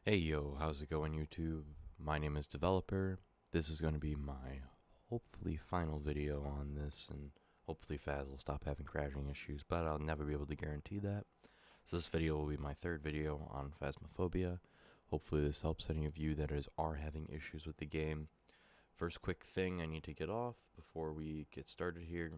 Hey yo, how's it going YouTube? My name is Developer. This is going to be my hopefully final video on this, and hopefully Phas will stop having crashing issues, but I'll never be able to guarantee that. So this video will be my third video on Phasmophobia. Hopefully this helps any of you that are having issues with the game. First quick thing I need to get off before we get started here.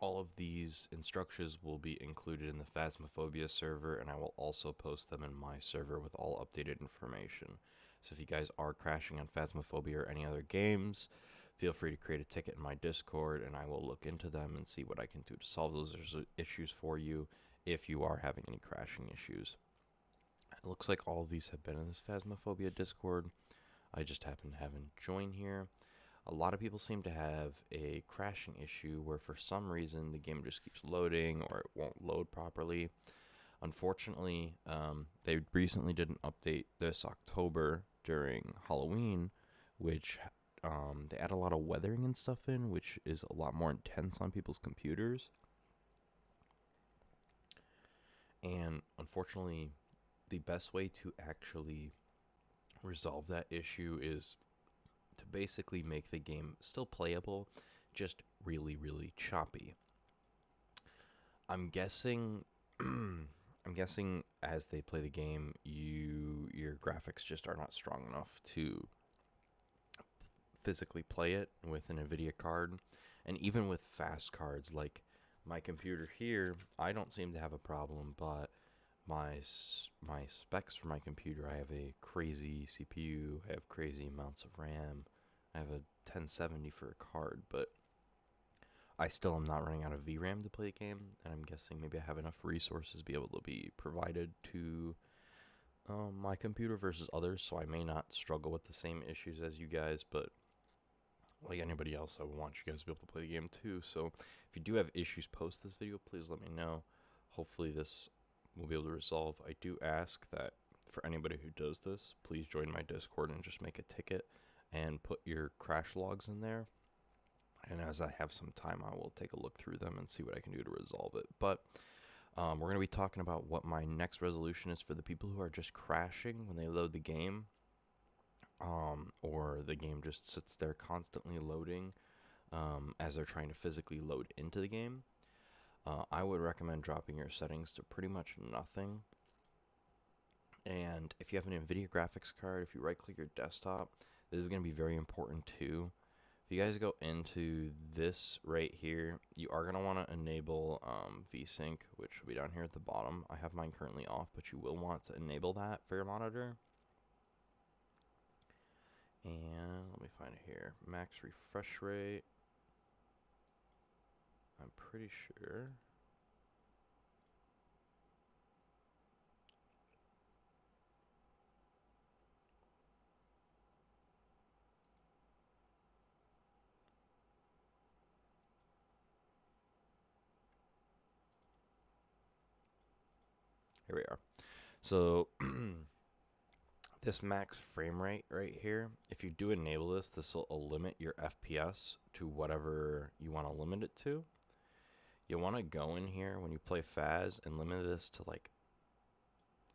All of these instructions will be included in the Phasmophobia server, and I will also post them in my server with all updated information. So if you guys are crashing on Phasmophobia or any other games, feel free to create a ticket in my Discord, and I will look into them and see what I can do to solve those issues for you if you are having any crashing issues. It looks like all of these have been in this Phasmophobia Discord. I just happen to have join here. A lot of people seem to have a crashing issue where for some reason the game just keeps loading or it won't load properly. Unfortunately, they recently did an update this October during Halloween, which they add a lot of weathering and stuff in, which is a lot more intense on people's computers. And unfortunately, the best way to actually resolve that issue is to basically make the game still playable, just really, really choppy. I'm guessing I'm guessing as they play the game, your graphics just are not strong enough to physically play it with an NVIDIA card. And even with fast cards like my computer here, I don't seem to have a problem, but my specs for my computer, I have a crazy CPU, I have crazy amounts of RAM, I have a 1070 for a card, but I still am not running out of VRAM to play the game, and I'm guessing maybe I have enough resources to be able to be provided to my computer versus others, so I may not struggle with the same issues as you guys, but like anybody else, I want you guys to be able to play the game too. So if you do have issues post this video, please let me know. Hopefully this will be able to resolve. I do ask that for anybody who does this, please join my Discord and just make a ticket and put your crash logs in there. And as I have some time, I will take a look through them and see what I can do to resolve it. But we're going to be talking about what my next resolution is for the people who are just crashing when they load the game, or the game just sits there constantly loading as they're trying to physically load into the game. I would recommend dropping your settings to pretty much nothing. And if you have an NVIDIA graphics card, if you right click your desktop, this is going to be very important too. If you guys go into this right here, you are going to want to enable VSync, which will be down here at the bottom. I have mine currently off, but you will want to enable that for your monitor. And let me find it here. Max refresh rate. I'm pretty sure. Here we are. So this max frame rate right here, if you do enable this, this will limit your FPS to whatever you want to limit it to. You want to go in here when you play Phas and limit this to, like,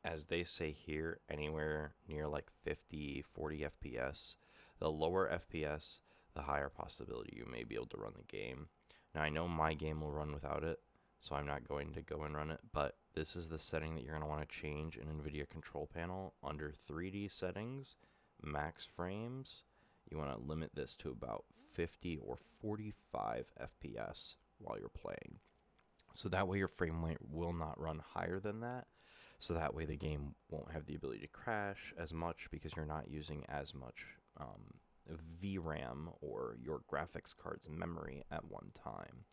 as they say here, anywhere near like 50, 40 FPS. The lower FPS, the higher possibility you may be able to run the game. Now, I know my game will run without it, so I'm not going to go and run it, but this is the setting that you're going to want to change in NVIDIA control panel. Under 3D settings, max frames, you want to limit this to about 50 or 45 FPS while you're playing. So that way your frame rate will not run higher than that. So that way the game won't have the ability to crash as much because you're not using as much VRAM or your graphics card's memory at one time.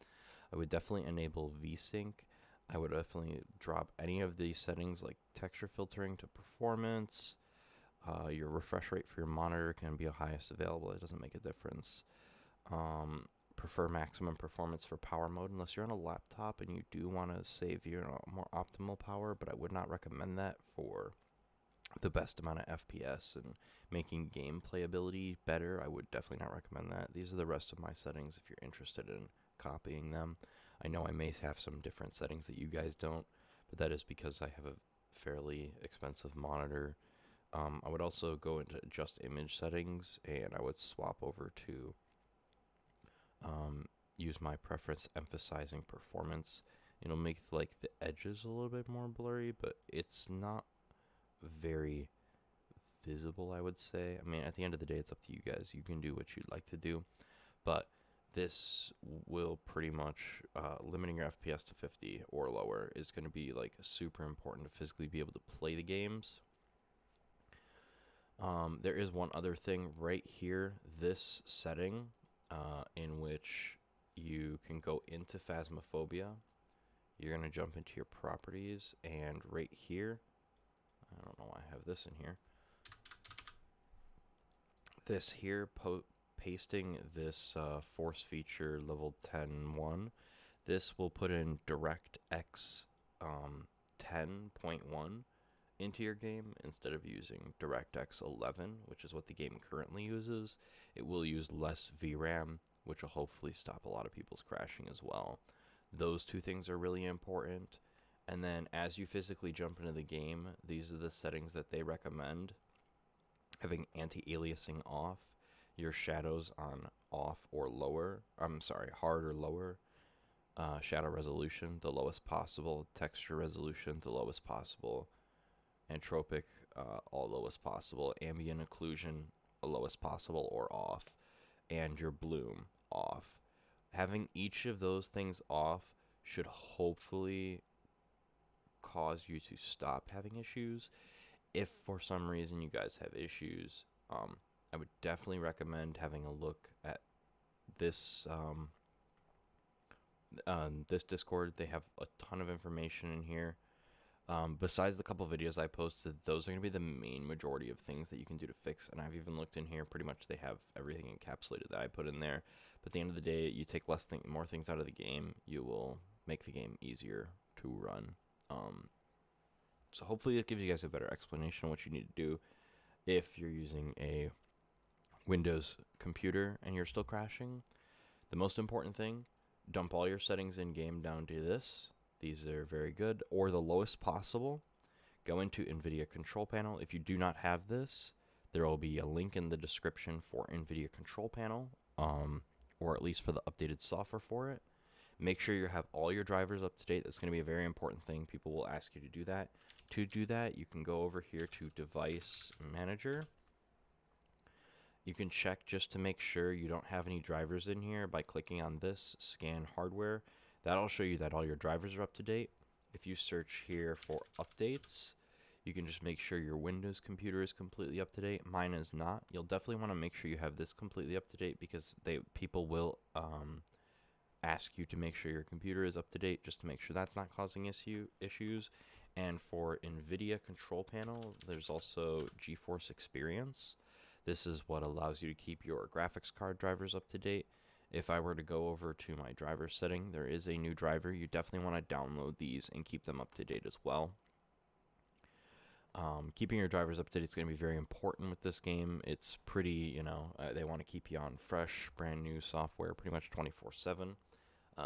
I would definitely enable VSync. I would definitely drop any of these settings like texture filtering to performance. Your refresh rate for your monitor can be the highest available. It doesn't make a difference. Prefer maximum performance for power mode unless you're on a laptop and you do want to save your more optimal power, but I would not recommend that for the best amount of FPS and making game playability better. I would definitely not recommend that. These are the rest of my settings if you're interested in copying them. I know I may have some different settings that you guys don't, but that is because I have a fairly expensive monitor. I would also go into adjust image settings, and I would swap over to use my preference emphasizing performance. It'll make like the edges a little bit more blurry, but it's not very visible, I would say. I mean, at the end of the day, it's up to you guys. You can do what you'd like to do, but this will pretty much limiting your FPS to 50 or lower is going to be like super important to physically be able to play the games. There is one other thing right here, this setting in which you can go into Phasmophobia. You're going to jump into your properties, and right here, I don't know why I have this in here. This here, pasting this force feature level 10.1, this will put in DirectX 10.1 into your game instead of using DirectX 11, which is what the game currently uses. It will use less VRAM, which will hopefully stop a lot of people's crashing as well. Those two things are really important. And then as you physically jump into the game, these are the settings that they recommend. Having anti-aliasing off, your shadows on off or lower, hard or lower, shadow resolution, the lowest possible, texture resolution, the lowest possible, entropic, all lowest possible, ambient occlusion, lowest possible or off, and your bloom off. Having each of those things off should hopefully cause you to stop having issues. If for some reason you guys have issues, I would definitely recommend having a look at this this Discord. They have a ton of information in here. Besides the couple videos I posted, those are going to be the main majority of things that you can do to fix. And I've even looked in here. Pretty much they have everything encapsulated that I put in there. But at the end of the day, you take more things out of the game, you will make the game easier to run. So hopefully it gives you guys a better explanation of what you need to do if you're using a Windows computer and you're still crashing. The most important thing, dump all your settings in game down to this. These are very good, or the lowest possible. Go into NVIDIA control panel. If you do not have this, there will be a link in the description for NVIDIA control panel, or at least for the updated software for it. Make sure you have all your drivers up to date. That's going to be a very important thing. People will ask you to do that. To do that, you can go over here to Device Manager. You can check just to make sure you don't have any drivers in here by clicking on this, Scan Hardware. That'll show you that all your drivers are up to date. If you search here for updates, you can just make sure your Windows computer is completely up to date. Mine is not. You'll definitely want to make sure you have this completely up to date because people will ask you to make sure your computer is up to date just to make sure that's not causing issues. And for NVIDIA control panel, there's also Geforce Experience. This is what allows you to keep your graphics card drivers up to date. If I were to go over to my driver setting, there is a new driver. You definitely want to download these and keep them up to date as well. Keeping your drivers up to date is going to be very important with this game. It's pretty, they want to keep you on fresh, brand new software pretty much 24/7,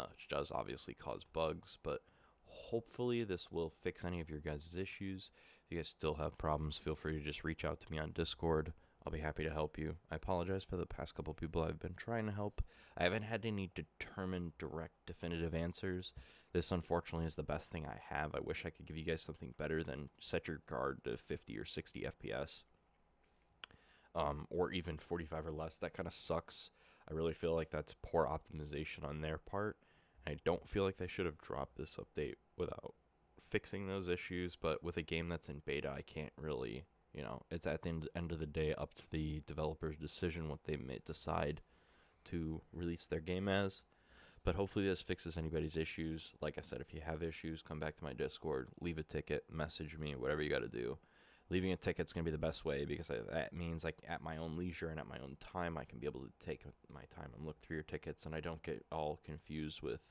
which does obviously cause bugs, but hopefully this will fix any of your guys' issues. If you guys still have problems, feel free to just reach out to me on Discord. I'll be happy to help you. I apologize for the past couple people I've been trying to help. I haven't had any determined, direct, definitive answers. This, unfortunately, is the best thing I have. I wish I could give you guys something better than set your guard to 50 or 60 FPS. Or even 45 or less. That kind of sucks. I really feel like that's poor optimization on their part. I don't feel like they should have dropped this update without fixing those issues. But with a game that's in beta, I can't really... it's at the end of the day up to the developer's decision what they may decide to release their game as. But hopefully this fixes anybody's issues. Like I said, if you have issues, come back to my Discord, leave a ticket, message me, whatever you got to do. Leaving a ticket's going to be the best way because that means like at my own leisure and at my own time, I can be able to take my time and look through your tickets, and I don't get all confused with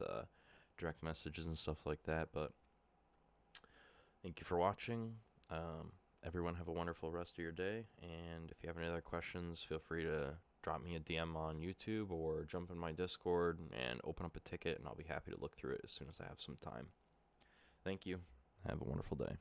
direct messages and stuff like that. But thank you for watching. Everyone have a wonderful rest of your day, and if you have any other questions, feel free to drop me a DM on YouTube or jump in my Discord and open up a ticket, and I'll be happy to look through it as soon as I have some time. Thank you. Have a wonderful day.